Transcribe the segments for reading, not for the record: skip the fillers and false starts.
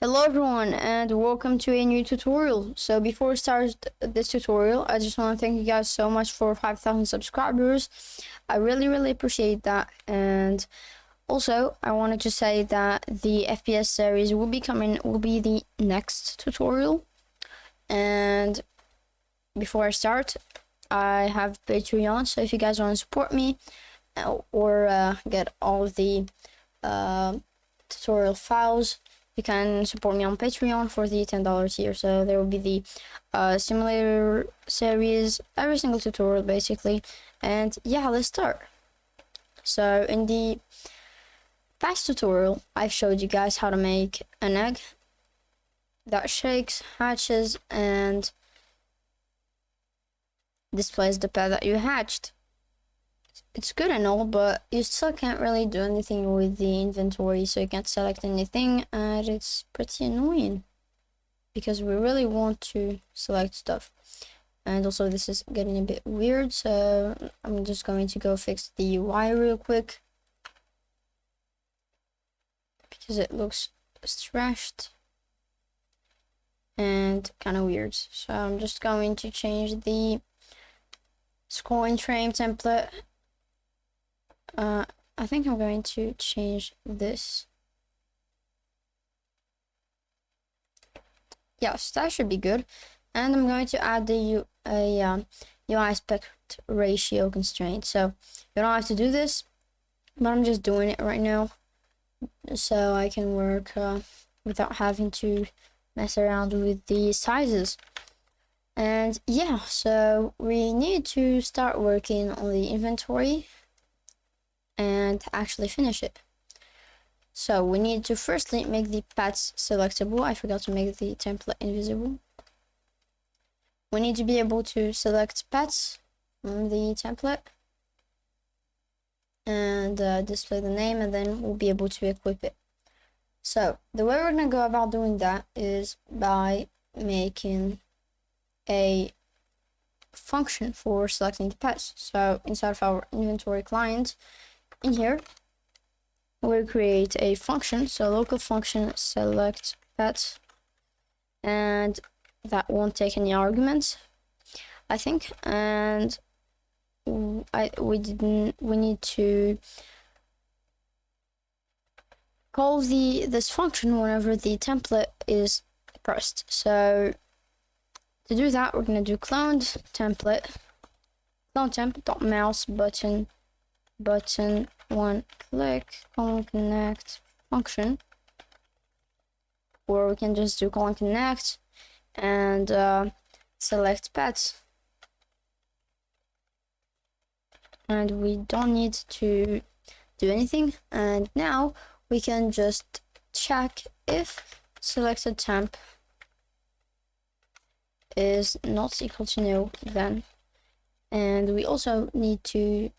Hello everyone and welcome to a new tutorial. So before we start this tutorial, I just want to thank you guys so much for 5,000 subscribers. I really appreciate that. And also I wanted to say that the FPS series will be the next tutorial. And before I start, I have Patreon, so if you guys want to support me or get all of the tutorial files, you can support me on Patreon for the $10 here. So there will be the simulator series, every single tutorial basically. And yeah, let's start. So in the past tutorial, I've showed you guys how to make an egg that shakes, hatches, and displays the pet that you hatched. It's good and all, but you still can't really do anything with the inventory, so you can't select anything, and it's pretty annoying because we really want to select stuff. And also this is getting a bit weird, so I'm just going to go fix the UI real quick because it looks trashed and kind of weird. So I'm just going to change the scoring frame template. I think I'm going to change this. Yes, that should be good. And I'm going to add the UI aspect ratio constraint. So you don't have to do this, but I'm just doing it right now so I can work without having to mess around with the sizes. And yeah, so we need to start working on the inventory and actually finish it. So we need to firstly make the pets selectable. I forgot to make the template invisible. We need to be able to select pets from the template and display the name, and then we'll be able to equip it. So the way we're gonna go about doing that is by making a function for selecting the pets. So inside of our inventory client, in here, we'll create a function. So local function select pet, and that won't take any arguments, I think. And we need to call this function whenever the template is pressed. So to do that, we're gonna do cloned template, clone temp dot mouse button one click colon connect function, or we can just do colon connect and select pets, and we don't need to do anything. And now we can just check if selected temp is not equal to no, then. And we also need to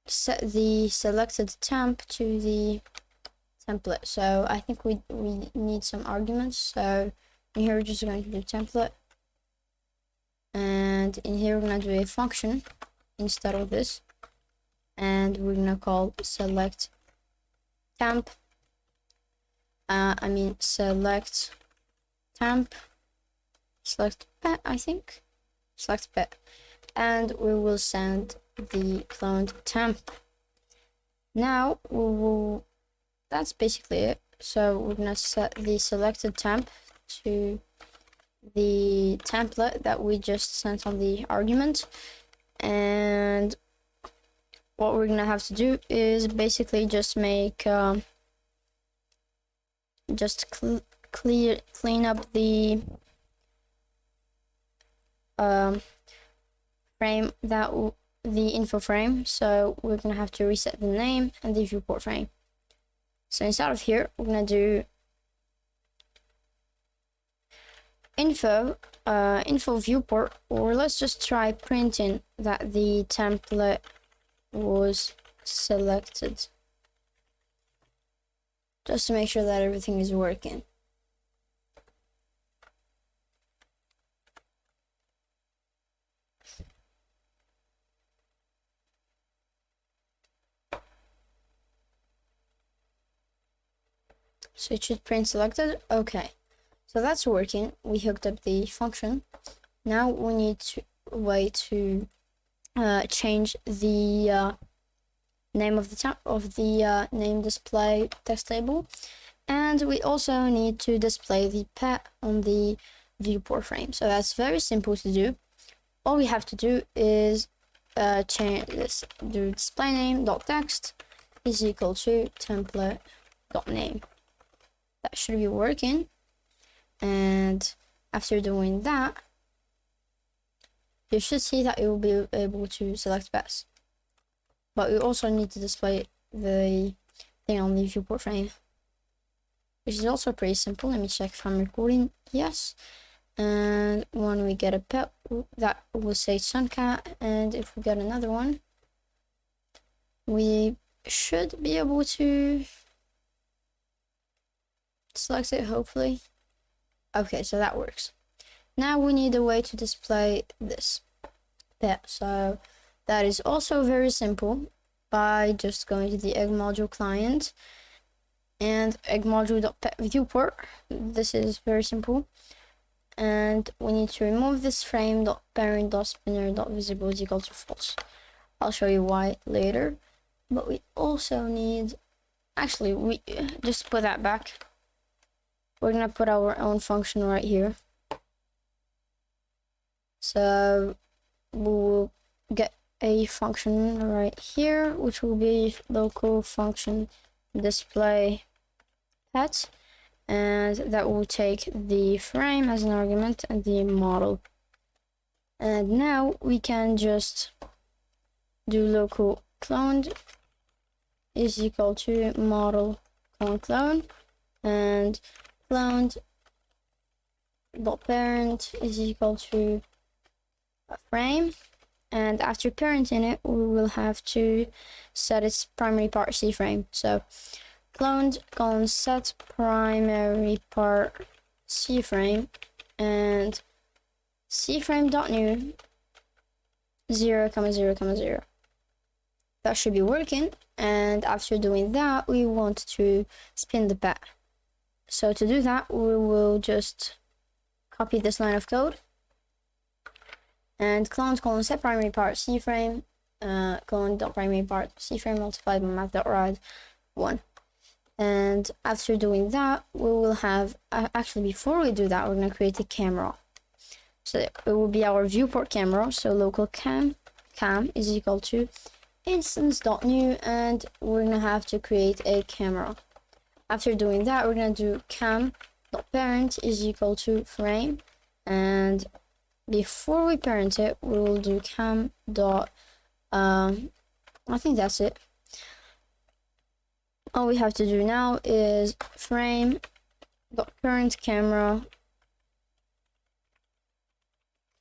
set the selected temp to the template. So I think we need some arguments. So in here we're just going to do template, and in here we're going to do a function instead of this, and we're going to call select temp. Select temp, select pet, I think, select pet, and we will send the cloned temp. Now that's basically it. So we're gonna set the selected temp to the template that we just sent on the argument, and what we're gonna have to do is basically just make clean up the frame, the info frame. So we're gonna have to reset the name and the viewport frame. So inside of here, we're gonna do info viewport, or let's just try printing that the template was selected, just to make sure that everything is working. So it should print selected. Okay, so that's working. We hooked up the function. Now we need to way to change the name of the name display text label, and we also need to display the pet on the viewport frame. So that's very simple to do. All we have to do is change this, do display name dot text is equal to template dot name. That should be working, and after doing that, you should see that it will be able to select pets. But we also need to display the thing on the viewport frame, which is also pretty simple. Let me check if I'm recording. Yes. And when we get a pet, that will say Suncat, and if we get another one, we should be able to select it, hopefully. Okay, so that works. Now we need a way to display this pet. So that is also very simple by just going to the egg module client and egg module.pet viewport. This is very simple. And we need to remove this frame.parent.spinner.visible is equal to false. I'll show you why later. But we also need, actually, we just put that back. We're gonna put our own function right here. So we will get a function right here, which will be local function display pet, and that will take the frame as an argument and the model. And now we can just do local cloned is equal to model clone, and cloned dot parent is equal to a frame, and after parenting it, we will have to set its primary part C frame. So cloned colon set primary part C frame, and C frame dot new 0, 0, 0. That should be working. And after doing that, we want to spin the pet. So to do that, we will just copy this line of code and clone colon set primary part C frame, clone dot primary part C frame multiplied by math.ride 1. And after doing that, we will have, actually before we do that, we're going to create a camera. So it will be our viewport camera. So local cam is equal to instance.new, and we're going to have to create a camera. After doing that, we're going to do cam.parent is equal to frame, and before we parent it, we will do cam dot, I think that's it. All we have to do now is frame dot parent camera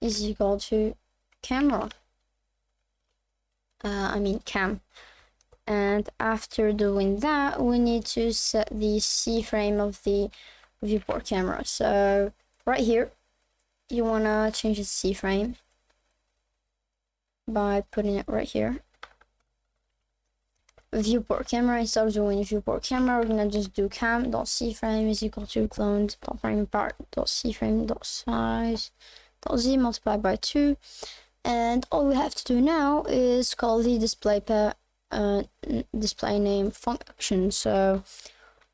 is equal to camera. Cam. And after doing that, we need to set the C frame of the viewport camera. So right here, you want to change the C frame by putting it right here. Viewport camera, instead of doing viewport camera, we're gonna just do cam.cframe is equal to cloned.primary part.cframe.size.z multiplied by 2. And all we have to do now is call the display name function. So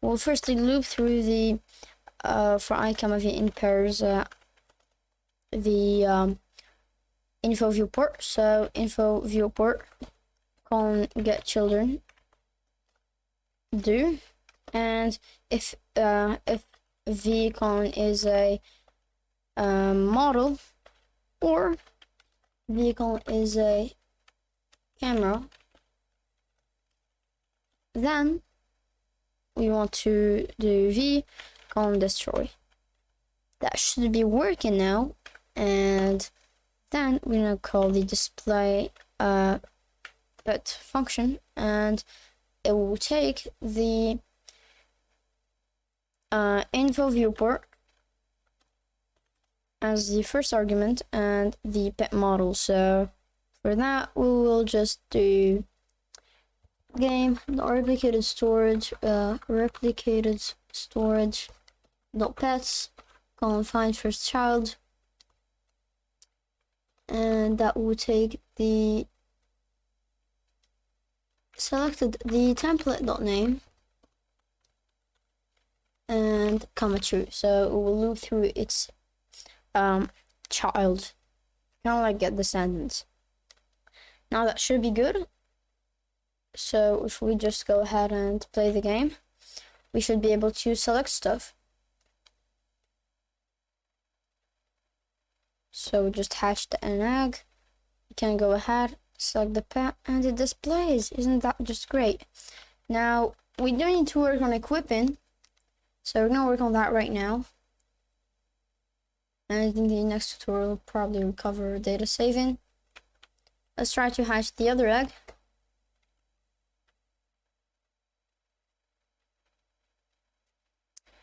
we'll firstly loop through the for I, v in pairs the info viewport. So info viewport colon get children do, and if v colon is a model or vehicle is a camera, then we want to do v colon destroy. That should be working now, and then we're gonna call the display pet function, and it will take the info viewport as the first argument and the pet model. So for that, we will just do game replicated storage dot pets, colon find first child, and that will take the selected the template.name and comma true. So it will loop through its child, kind of like get descendants. Now that should be good. So if we just go ahead and play the game, we should be able to select stuff. So just hatched an egg. You can go ahead, select the pet, and it displays. Isn't that just great? Now we do need to work on equipping, so we're gonna work on that right now. And I think the next tutorial will probably cover data saving. Let's try to hatch the other egg.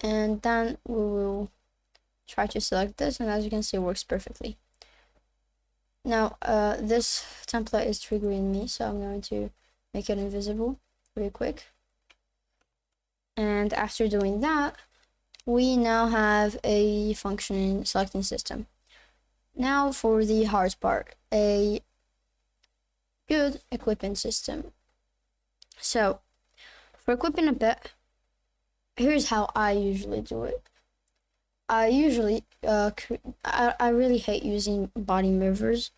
And then we will try to select this, and as you can see, it works perfectly. Now this template is triggering me, so I'm going to make it invisible real quick. And after doing that, we now have a functioning selecting system. Now for the hard part, a good equipping system. So for equipping a pet, here's how I usually do it. I usually I really hate using body movers,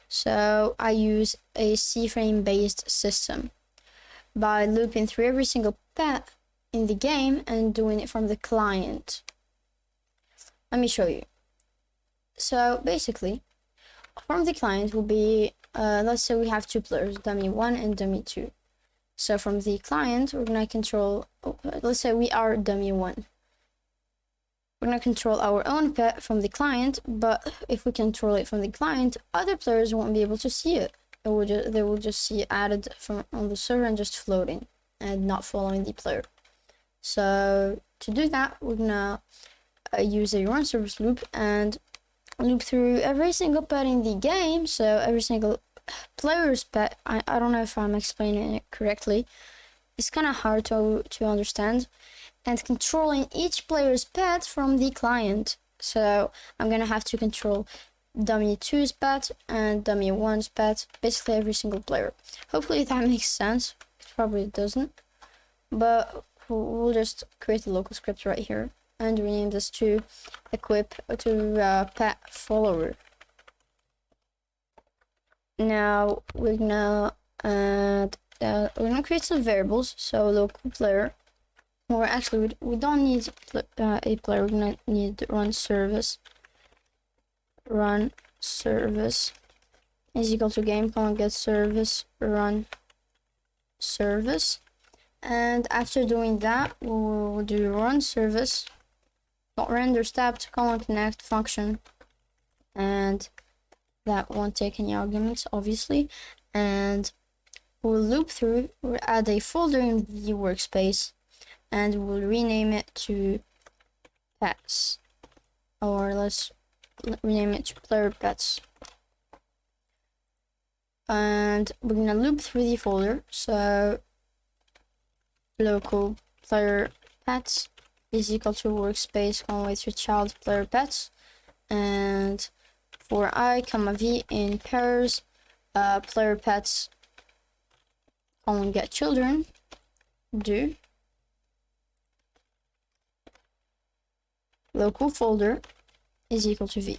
so I use a C-frame based system by looping through every single pet in the game and doing it from the client. Let me show you. So basically, from the client will be let's say we have two players, dummy 1 and dummy 2. So from the client, we're gonna control, let's say we are dummy 1. We're gonna control our own pet from the client, but if we control it from the client, other players won't be able to see it. They will just see it added from on the server and just floating and not following the player. So to do that, we're gonna use a run service loop and loop through every single pet in the game. So every single player's pet. I don't know if I'm explaining it correctly. It's kind of hard to understand. And controlling each player's pet from the client. So I'm gonna have to control dummy 2's pet and dummy 1's pet, basically every single player. Hopefully that makes sense. It probably doesn't, but we'll just create a local script right here and rename this to equip to pet follower. Now we're gonna create some variables. So local player, or actually we don't need a player. We're gonna need run service. Run service is equal to game colon get service run service, and after doing that, we'll do run service dot render stepped colon connect function, and that won't take any arguments, obviously, and we'll loop through. We'll add a folder in the workspace, and we'll rename it to pets, or let's rename it to player pets. And we're gonna loop through the folder. So local player pets is equal to workspace with your child player pets, and for I comma v in pairs player pets colon get children do local folder is equal to v.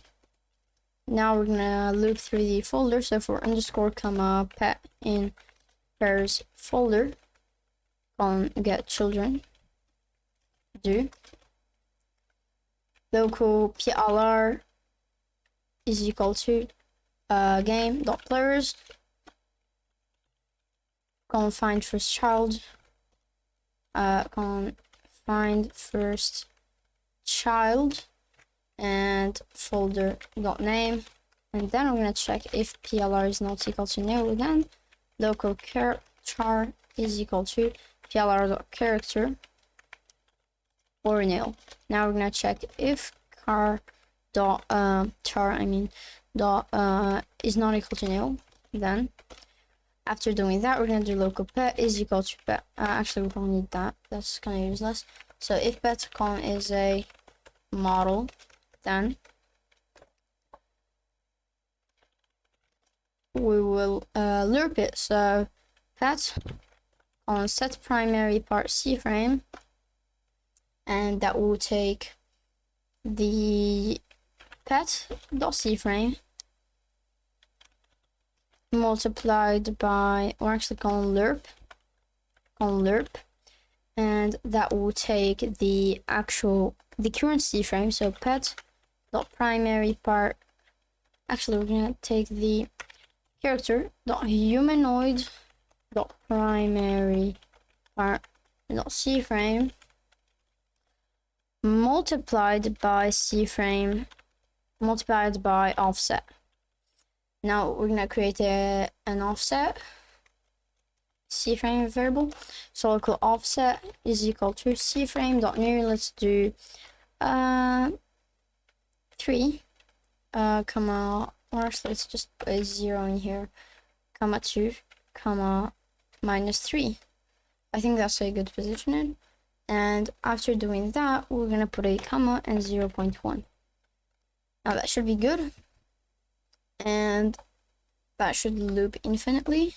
Now we're gonna loop through the folder. So for underscore comma pet in pairs folder colon get children do local plr is equal to game dot players colon find first child colon find first child and folder dot name, and then we're gonna check if plr is not equal to nil. Then local char is equal to plr dot character or nil. Now we're gonna check if char dot char dot is not equal to nil. Then After doing that, we're gonna do local pet is equal to pet. Actually, we don't need that. That's kind of useless. So if pet colon is a model, then we will loop it. So pet on set primary part C frame, and that will take the pet dot C frame multiplied by, or actually colon lerp, and that will take the current C frame. So pet dot primary part. Actually, we're gonna take the character dot humanoid dot primary part dot C frame multiplied by C frame multiplied by offset. Now we're gonna create an offset C frame variable. So local offset is equal to C frame dot new. Let's do 3 comma, or actually let's just put a 0 in here, comma 2 comma -3. I think that's a good positioning. And after doing that, we're gonna put a comma and 0.1. Now that should be good, and that should loop infinitely.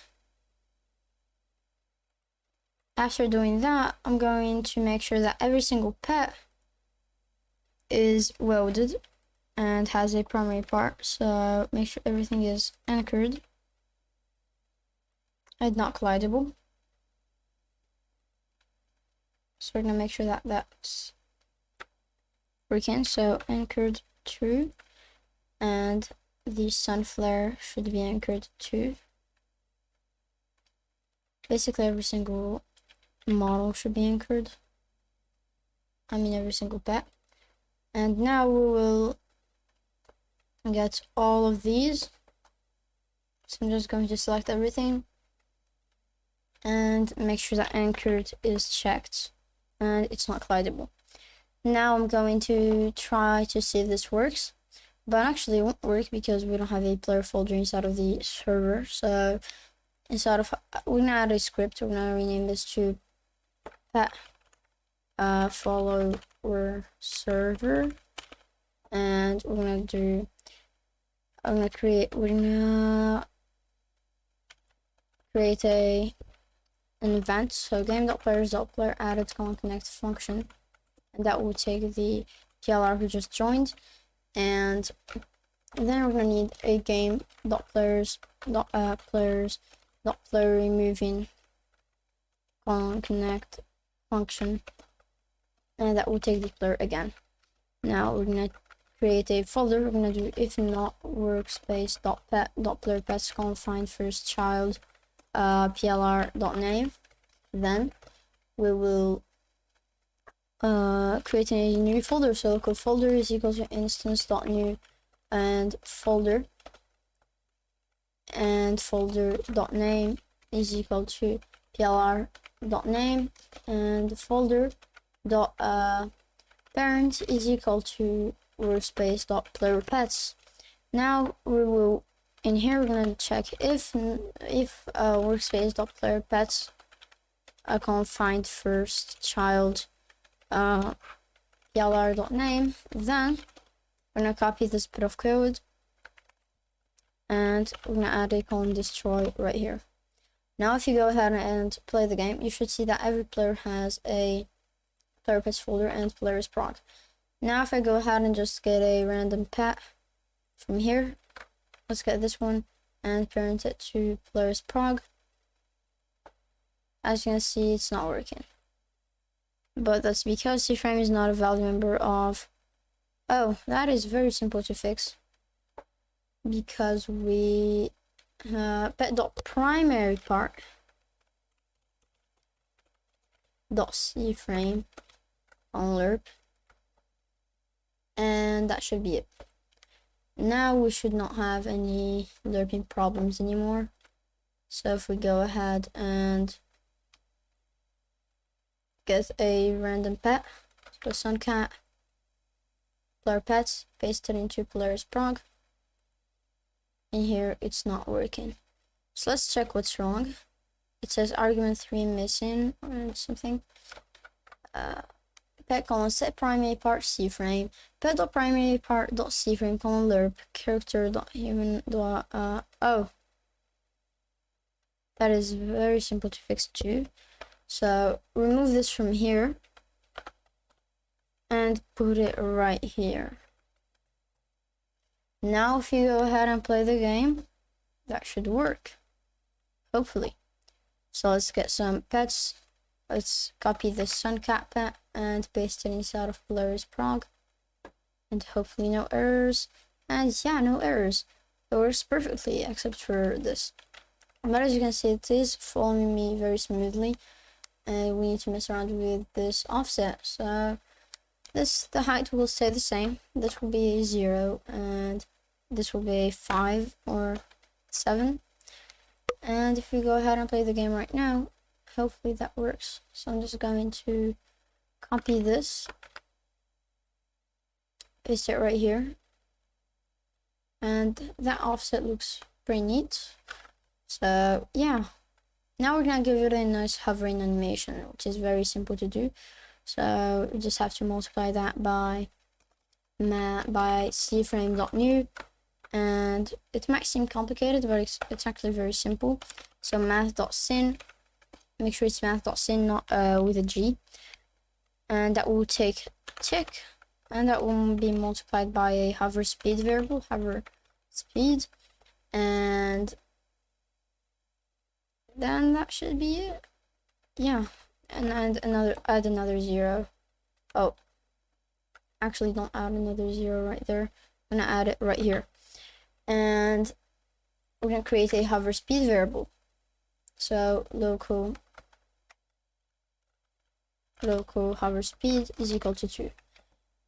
After doing that, I'm going to make sure that every single pet is welded and has a primary part. So make sure everything is anchored and not collidable. So we're gonna make sure that that's working. So anchored true, and the sun flare should be anchored to. Basically every single model should be anchored. I mean every single pet. And now we will get all of these. So I'm just going to select everything and make sure that anchored is checked and it's not collidable. Now I'm going to try to see if this works, but actually it won't work because we don't have a player folder inside of the server. So inside of, we're gonna add a script. We're gonna rename this to pet follower server, and we're gonna create an event. So game.players.player added connect function, and that will take the PLR who just joined. And then we're gonna need a game.players.player removing connect function, and that will take the player again. Now we're gonna create a folder. We're gonna do if not workspace.pet.player pets find first child plr.name. Then we will create a new folder. So local folder is equal to instance.new and folder.name is equal to plr.name, and folder dot parent is equal to workspace.player pets. Now we will, in here we're going to check if workspace.player pets can't find first child plr.name. Then we're going to copy this bit of code and we're going to add a colon destroy right here. Now if you go ahead and play the game, you should see that every player has a player pets folder and players prog. Now if I go ahead and just get a random pet from here, let's get this one and parent it to players prog. As you can see, it's not working, but that's because C-frame is not a valid member of. Oh, that is very simple to fix, because we pet.primary part dot C frame on lerp, and that should be it. Now we should not have any lerping problems anymore. So if we go ahead and get a random pet, so suncat player pets, paste it into players prog, and here it's not working. So let's check what's wrong. It says argument 3 missing or something. Pet colon set primary part C frame. Pet dot primary part dot C frame colon lerp character dot human dot oh. That is very simple to fix too. So remove this from here and put it right here. Now if you go ahead and play the game, that should work. Hopefully. So let's get some pets. Let's copy this suncat pet and paste it inside of Polaris Prog. And hopefully no errors. And yeah, no errors. It works perfectly except for this. But as you can see, it is following me very smoothly. And we need to mess around with this offset. So the height will stay the same. This will be a 0 and this will be a 5 or 7. And if we go ahead and play the game right now, hopefully that works. So I'm just going to copy this, paste it right here, and that offset looks pretty neat. So yeah, now we're gonna give it a nice hovering animation, which is very simple to do. So we just have to multiply that by cframe.new. And it might seem complicated, but it's actually very simple. So math.sin, make sure it's math.sin, not with a G. And that will take tick, and that will be multiplied by a hover speed variable, hover speed. And then that should be it. Yeah, and add another 0. Oh, actually don't add another 0 right there. I'm gonna add it right here. And we're going to create a hover speed variable. So local hover speed is equal to 2.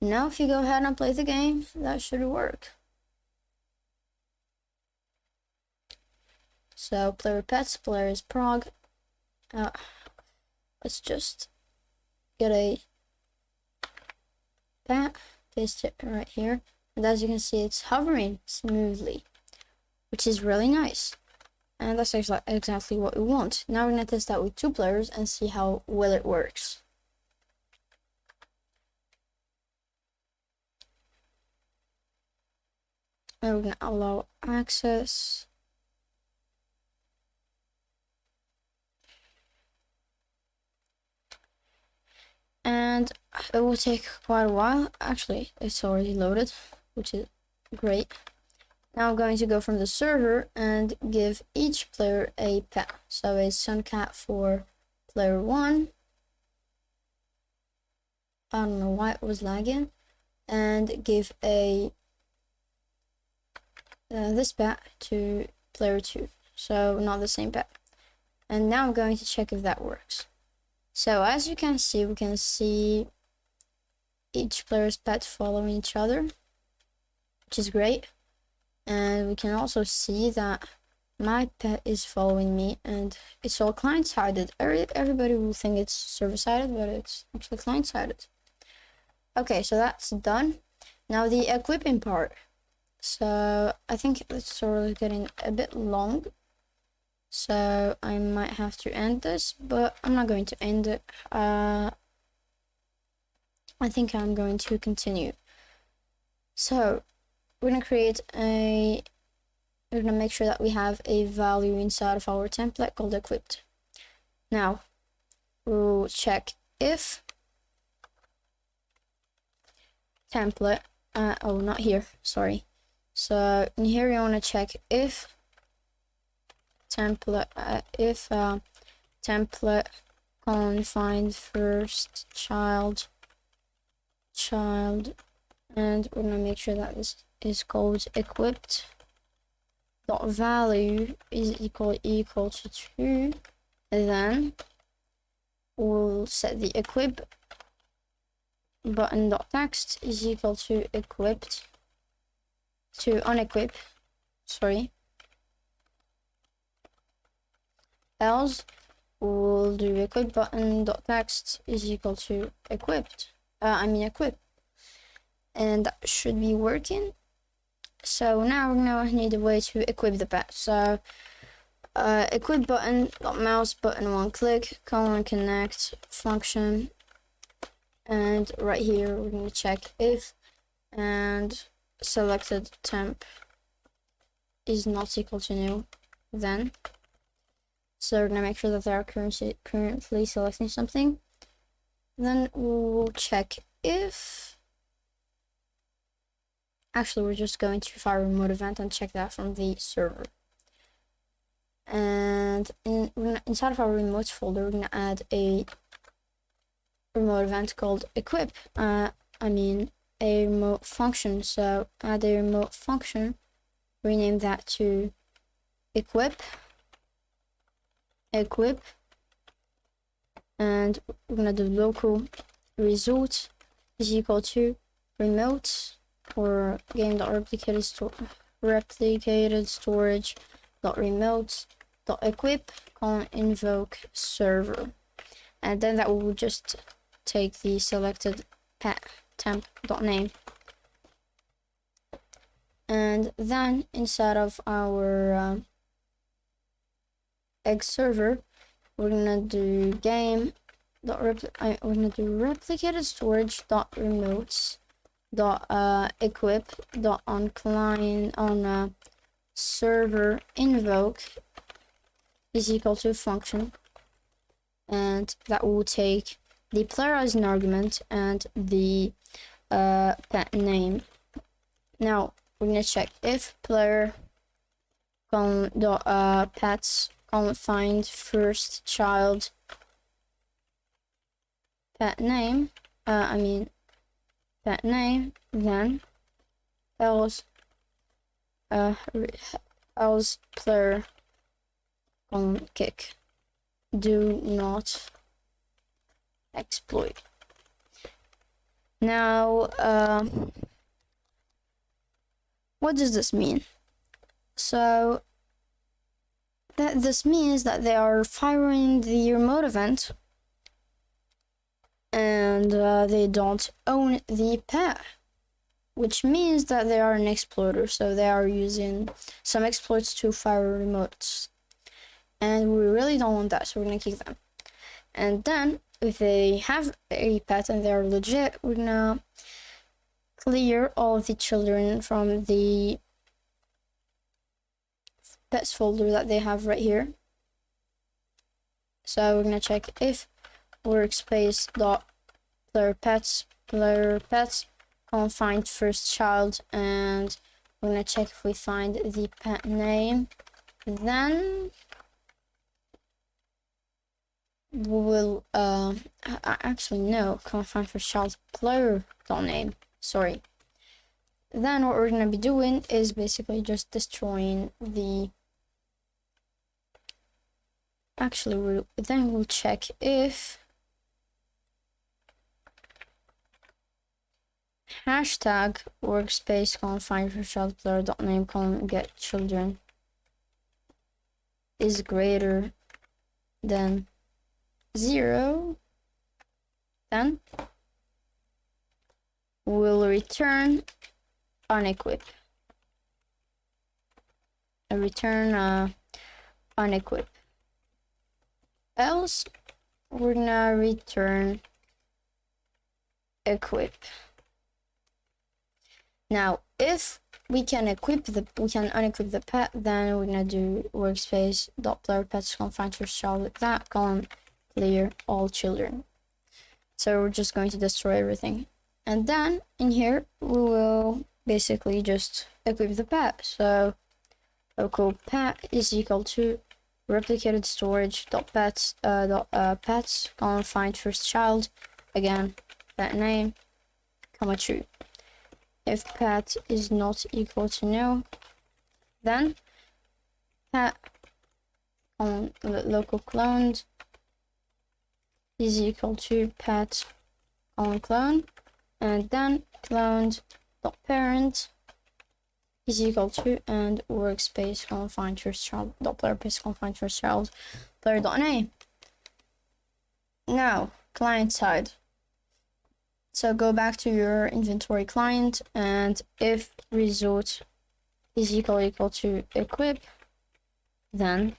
Now if you go ahead and play the game, that should work. So player pets, Polaris Prog. Let's just get a pet, paste it right here. And as you can see, it's hovering smoothly, which is really nice. And that's exactly what we want. Now we're going to test that with 2 players and see how well it works. And we're going to allow access. And it will take quite a while. Actually, it's already loaded, which is great. Now I'm going to go from the server and give each player a pet. So a suncat for player 1. I don't know why it was lagging. And give a this pet to player 2. So not the same pet. And now I'm going to check if that works. So as you can see, we can see each player's pet following each other, which is great. And we can also see that my pet is following me, and it's all client-sided. Everybody will think it's server-sided, but it's actually client-sided. Okay, so that's done. Now the equipping part. So I think it's sort of getting a bit long. So I might have to end this, but I'm not going to end it. I think I'm going to continue. So we're gonna we're gonna make sure that we have a value inside of our template called equipped. Now we'll check if template, oh, not here, sorry. So in here you wanna check if template, template find first child, and we're gonna make sure that this is called equipped dot value is equal to 2, and then we'll set the equip button dot text is equal to equipped to unequip, sorry. Else we'll do equip button dot text is equal to equipped. Equip, and that should be working. So now we're gonna need a way to equip the pet. So equip button dot mouse button one click colon connect function, and right here we're going to check if and selected temp is not equal to new, then so we're going to make sure that they are currently selecting something. Then we'll check if actually we're just going to fire remote event and check that from the server. And inside of our remote folder, we're going to add a remote event called equip. A remote function. So add a remote function, rename that to equip, and we're going to do local result is equal to remote or game.replicated storage dot remote dot equip colon invoke server, and then that will just take the selected temp dot name, and then inside of our egg server we're gonna do game dot we're gonna do replicated storage dot remotes dot equip dot on client on server invoke is equal to function, and that will take the player as an argument and the pet name. Now we're gonna check if player dot pets find first child pet name pet name, then else player kick do not exploit. Now what does this mean? So this means that they are firing the remote event and they don't own the pet, which means that they are an exploiter, so they are using some exploits to fire remotes, and we really don't want that, so we're gonna kick them. And then if they have a pet and they're legit, we're gonna clear all of the children from the pets folder that they have right here. So we're gonna check if workspace dot player pets can't find first child, and we're gonna check if we find the pet name, then we will actually no, can't find first child player dot name, sorry. Then what we're gonna be doing is basically just destroying the we'll check if hashtag workspace can't find first child player dot name colon get children is greater than 0, then we'll return unequip. Unequip. Else we're gonna return equip. Now if we can unequip the pet, then we're gonna do workspace dot player pets can't find first child with that column clear all children. So we're just going to destroy everything, and then in here we will basically just equip the pet. So local pet is equal to replicated storage dot pets column find first child, again pet name comma true. If pet is not equal to no, then pet on local cloned is equal to pet on clone, and then cloned dot parent is equal to and workspace colon find first child dot player space colon find first child player dot name. Now client side. So go back to your inventory client, and if result is equal to equip, then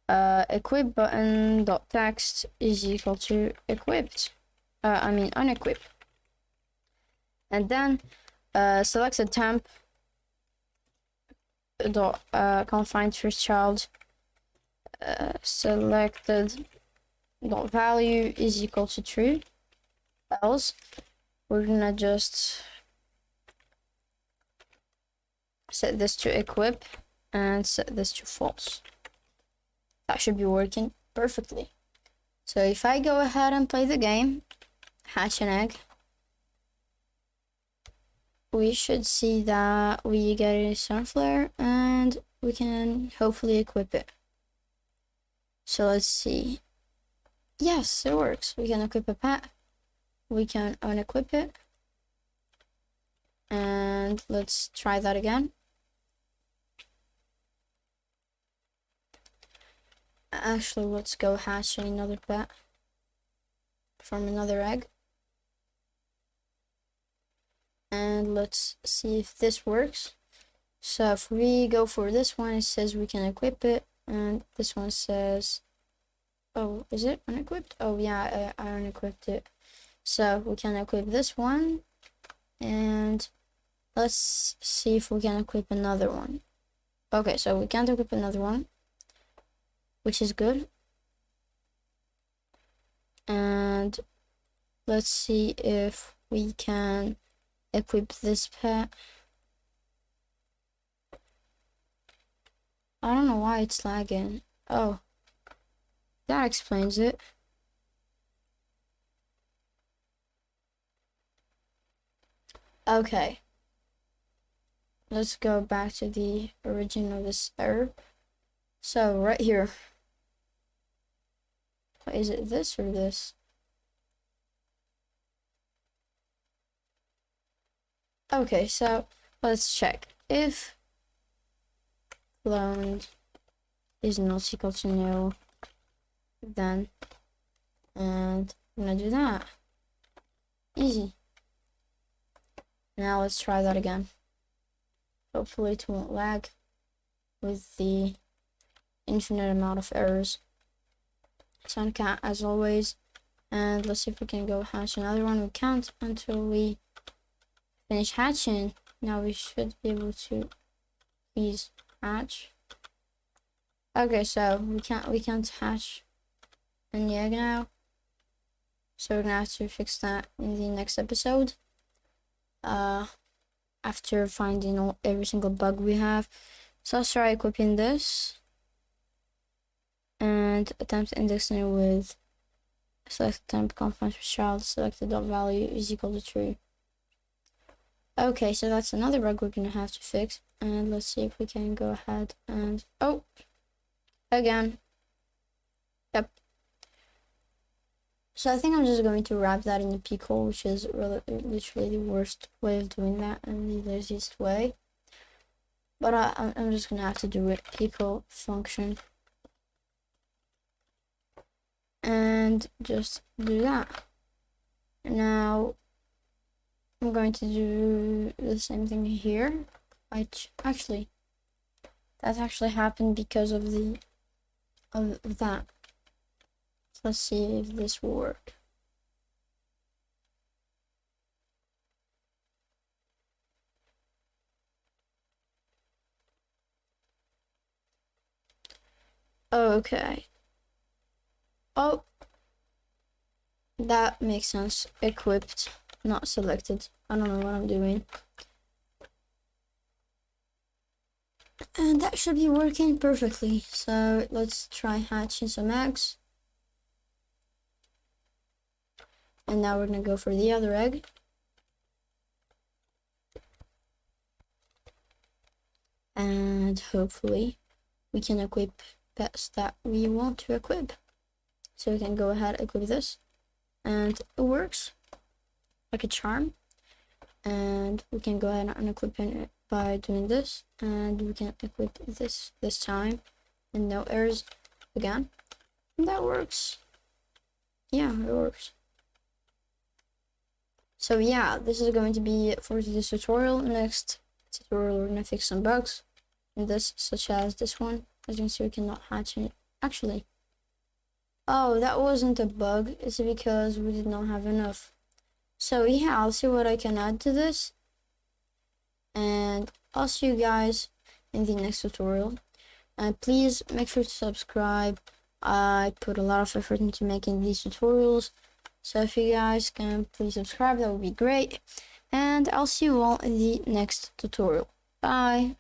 equip button dot text is equal to equipped. Unequip. And then select a temp dot confined first child selected dot value is equal to true. Else we're gonna just set this to equip and set this to false. That should be working perfectly. So if I go ahead and play the game, hatch an egg, we should see that we get a sunflower and we can hopefully equip it. So let's see. Yes, it works. We can equip a pet. We can unequip it. And let's try that again. Actually, let's go hatch another pet from another egg. And let's see if this works. So if we go for this one, it says we can equip it, and this one says, oh, is it unequipped? Oh yeah, I unequipped it. So we can equip this one, and let's see if we can equip another one. Okay, so we can't equip another one, which is good. And let's see if we can equip this pet. I don't know why it's lagging. Oh, that explains it. Okay, let's go back to the origin of this error. So right here, is it this or this? Okay, so let's check. If cloned is not equal to nil, then, and I'm gonna do that. Easy. Now let's try that again. Hopefully it won't lag with the infinite amount of errors. Suncat as always. And let's see if we can go hatch another one. We can't until we finish hatching. Now we should be able to please hatch. Okay, so we can't hatch any egg now. So we're gonna have to fix that in the next episode. After finding every single bug we have. So let's try equipping this. And attempt indexing with select temp confined child selected dot value is equal to true. Okay, so that's another bug we're gonna have to fix. And let's see if we can go ahead and again. Yep. So I think I'm just going to wrap that in a pickle, which is literally the worst way of doing that and the laziest way. But I'm just gonna have to do it. Pickle function. And just do that. Now I'm going to do the same thing here. Actually, that actually happened because of that. So let's see if this will work. Okay. Oh, that makes sense. Equipped, not selected. I don't know what I'm doing. And that should be working perfectly. So let's try hatching some eggs. And now we're gonna go for the other egg. And hopefully we can equip pets that we want to equip. So we can go ahead and equip this. And it works like a charm. And we can go ahead and equip it by doing this. And we can equip this time. And no errors again. And that works. Yeah, it works. So yeah, this is going to be it for this tutorial. Next tutorial, we're gonna fix some bugs in this, such as this one. As you can see, we cannot hatch Actually, oh, that wasn't a bug. It's because we did not have enough. So yeah, I'll see what I can add to this. And I'll see you guys in the next tutorial. And please make sure to subscribe. I put a lot of effort into making these tutorials. So if you guys can please subscribe, that would be great. And I'll see you all in the next tutorial. Bye.